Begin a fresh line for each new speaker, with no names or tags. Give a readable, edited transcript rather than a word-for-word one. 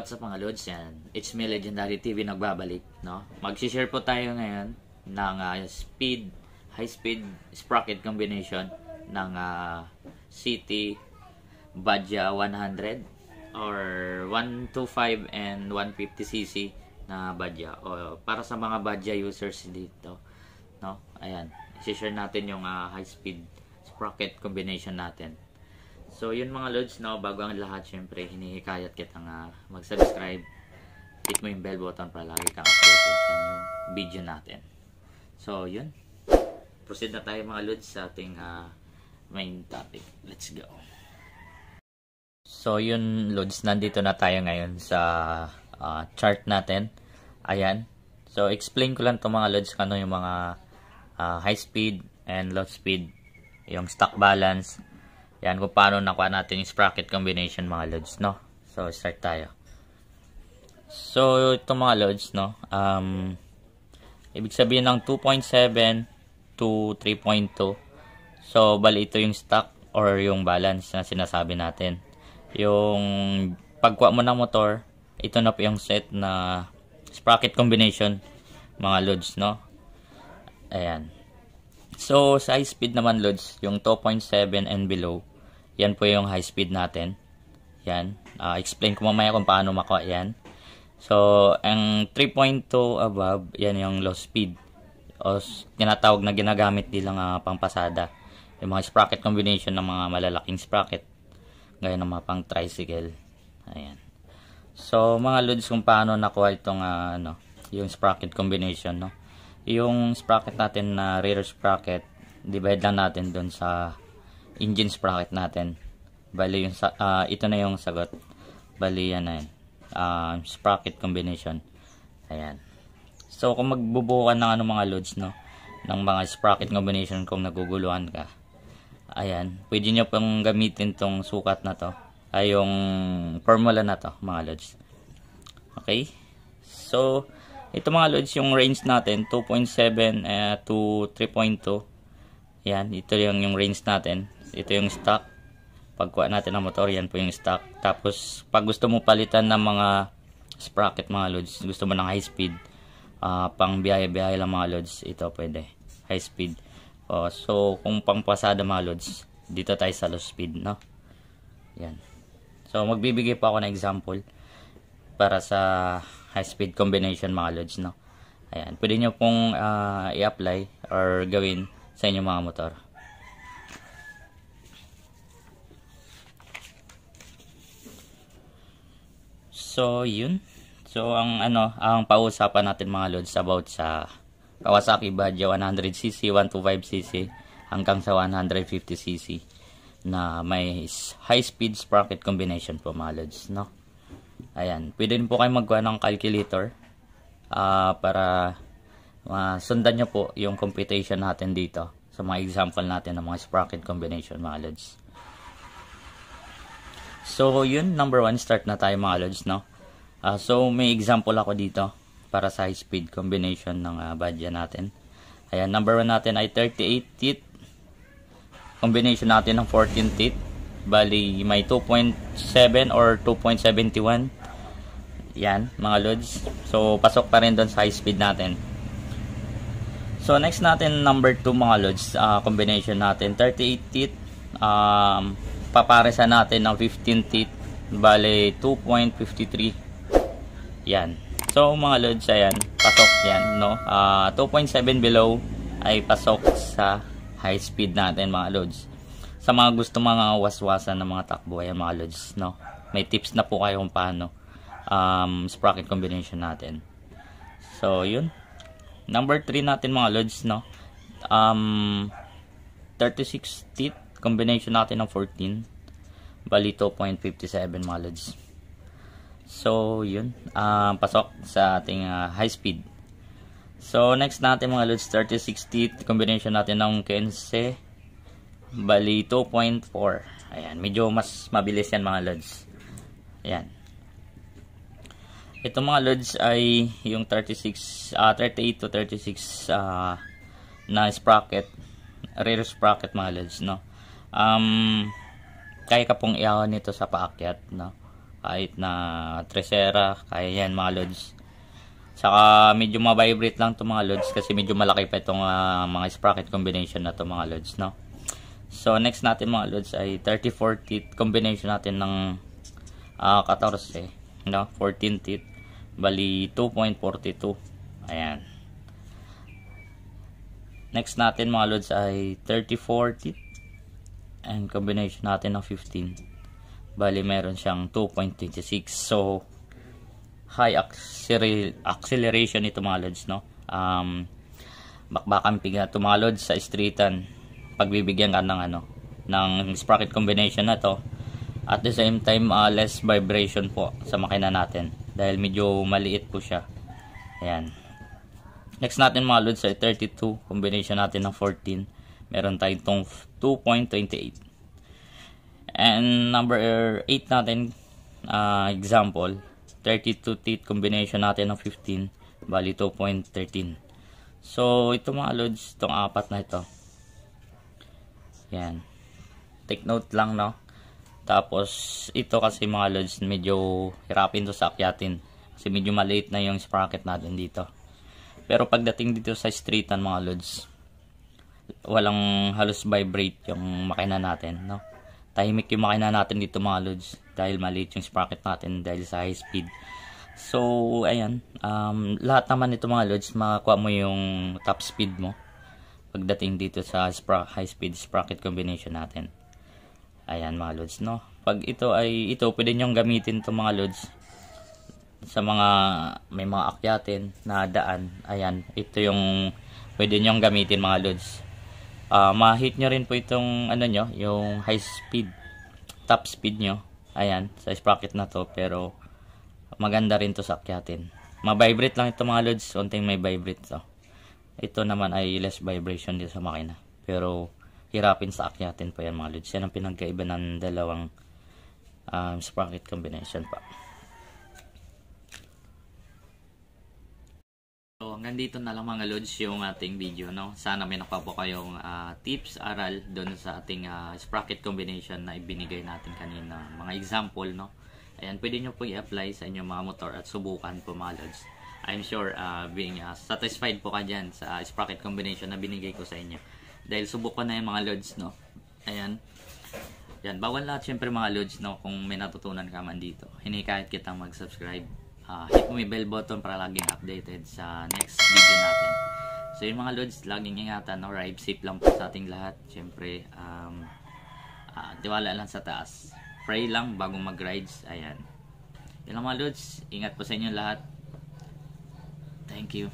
what's up mga Lods? Yan, it's me Legendary TV nagbabalik, no? Mag-share po tayo ngayon ng high speed sprocket combination ng City Badja 100 or 125 and 150cc na Badja, o para sa mga Badja users dito, no? Ayan, i-share natin yung high speed sprocket combination natin. So yun mga Lods, no, bago ang lahat, syempre hinihikayat kitang mag-subscribe, hit mo yung bell button para lagi kang updated sa new video natin. So yun, proceed na tayo mga Lods sa ating main topic. Let's go. So yun Lods, nandito na tayo ngayon sa chart natin. Ayan, so explain ko lang to mga Lods kung ano yung mga high speed and low speed, yung stock balance. Yan, kung paano nakuha natin yung sprocket combination mga Lods, no? So, start tayo. So, ito mga Lods, no? Ibig sabihin ng 2.7 to 3.2. So, bali ito yung stock or yung balance na sinasabi natin. Yung pagkuha mo ng motor, ito na po yung set na sprocket combination mga Lods, no? Ayan. So, sa high speed naman Lods, yung 2.7 and below, yan po yung high speed natin. Yan. Explain ko mamaya kung paano makuha yan. So, ang 3.2 above, yan yung low speed. O tinatawag na ginagamit nilang pangpasada. Yung mga sprocket combination ng mga malalaking sprocket. Gaya ng mga pang tricycle. Ayan. So, mga Lods, kung paano nakuha itong yung sprocket combination, no? Yung sprocket natin na rear sprocket, divide lang natin dun sa engine sprocket natin. Bali yung ito na yung sagot. Bali yan na sprocket combination. Ayan. So kung magbubuo ka ng mga Lods, no, ng mga sprocket combination, kung naguguluhan ka, ayan, pwede nyo pong gamitin tong sukat na to, ay yung formula na to mga Lods. Okay, so ito mga Lods, yung range natin 2.7 to 3.2. yan, ito yung range natin. Ito yung stock. Pagkuha natin ng motor, yan po yung stock. Tapos pag gusto mo palitan ng mga sprocket mga Lods, gusto mo ng high speed, pang biyahe-biyahe lang mga Lods, ito pwede high speed. So kung pang pasada mga Lods, dito tayo sa low speed, no? Yan. So magbibigay po ako ng example para sa high speed combination mga Lods, no? Ayan, pwede nyo pong i-apply or gawin sa inyong mga motor. So yun. So ang ang pausapan natin mga Lods about sa Kawasaki Badja 100cc, 125cc hanggang sa 150cc na may high speed sprocket combination po mga Lods, no? Ayan, pwede din po kayo magkuha ng calculator para sundan nyo po yung computation natin dito sa mga example natin ng mga sprocket combination mga Lods. So yun, number 1, start na tayo mga Lods, no? So may example ako dito para sa high speed combination ng Badja natin. Ayan, number 1 natin ay 38 teeth. Combination natin ng 14 teeth. Bali may 2.7 or 2.71. Yan mga Lods. So pasok pa rin doon sa high speed natin. So next natin, number 2 mga Lods, combination natin 38 teeth. Paparesan natin ng 15 teeth, bale 2.53. yan. So mga Lods, ayan, pasok yan, no? 2.7 below ay pasok sa high speed natin mga Lods. Sa mga gusto mga waswasan ng mga takbo, ayan mga Lods, no? May tips na po kayo kung paano sprocket combination natin. So yun, number 3 natin mga Lods, no? 36 teeth, combination natin ng 14, bali 2.57 mga Lods. So yun, pasok sa ating high speed. So next natin mga Lods, 36 teeth, combination natin ng 15, bali 2.4. ayan, medyo mas mabilis yan mga Lods. Ayan, ito mga Lods ay yung 38 to 36 na sprocket, rear sprocket mga Lods, no? Kaya ka pong iahon nito sa paakyat, no? kahit na Tresera, kaya yan mga lods. Saka medyo ma-vibrate lang to mga lods kasi medyo malaki pa itong mga sprocket combination na to mga lods, no? So next natin mga lods ay 34 teeth combination natin ng 14, no? 14 teeth, bali 2.42. Ayan. Next natin mga lods ay 34 teeth and combination natin ng 15, bali meron siyang 2.26. So high acceleration ito mga lods, no? Bakbakan piga ito mga lods sa streetan pagbibigyan ka ng sprocket combination na to. At the same time less vibration po sa makina natin dahil medyo maliit po siya. Ayan. Next natin mga lods ay 32 combination natin ng 14, meron tayong tong 2.28. And number 8 natin example 32 teeth combination natin ng 15, bali 2.13. So ito mga lods, itong apat na ito, yan, take note lang, no? Tapos ito kasi mga lods, medyo hirapin to sa akyatin kasi medyo maliit na yung sprocket natin dito. Pero pagdating dito sa streetan mga lods, walang halos vibrate yung makina natin, no? Tahimik yung makina natin dito mga lods dahil maliit yung sprocket natin dahil sa high speed. So ayan, lahat naman ito mga lods makakuha mo yung top speed mo pagdating dito sa high speed sprocket combination natin. Ayan mga lods, no? Pag ito pwede nyong gamitin to mga lods sa mga may mga akyatin na daan. Ayan, ito yung pwede nyong gamitin mga lods. Ma-hit nyo rin po itong yung high speed, top speed nyo. Ayan, sa sprocket na to, pero maganda rin to sa akyatin. Ma-vibrate lang ito mga lods, konting may vibrate to. Ito naman ay less vibration dito sa makina, pero hirapin sa akyatin pa yan mga lods. Yan ang pinagkaiba ng dalawang sprocket combination pa. So hanggang dito na lang mga lods yung ating video, no? Sana may nakuha po kayong tips, aral doon sa ating sprocket combination na ibinigay natin kanina, mga example, no? Ayan, pwede nyo po i-apply sa inyong mga motor at subukan po mga lods. I'm sure being satisfied po ka dyan sa sprocket combination na binigay ko sa inyo dahil subukan na yung mga lods, no? Ayan. Yan, bawal lahat syempre mga lods, no? Kung may natutunan ka man dito, hinikayat kitang mag-subscribe. Hit mo yung bell button para laging updated sa next video natin. So yung mga lods, laging ingatan, no? Ride safe lang po sa ating lahat. Syempre, tiwala lang sa taas. Pray lang bago mag-rides. Ayan. Yan lang mga lods. Ingat po sa inyo lahat. Thank you.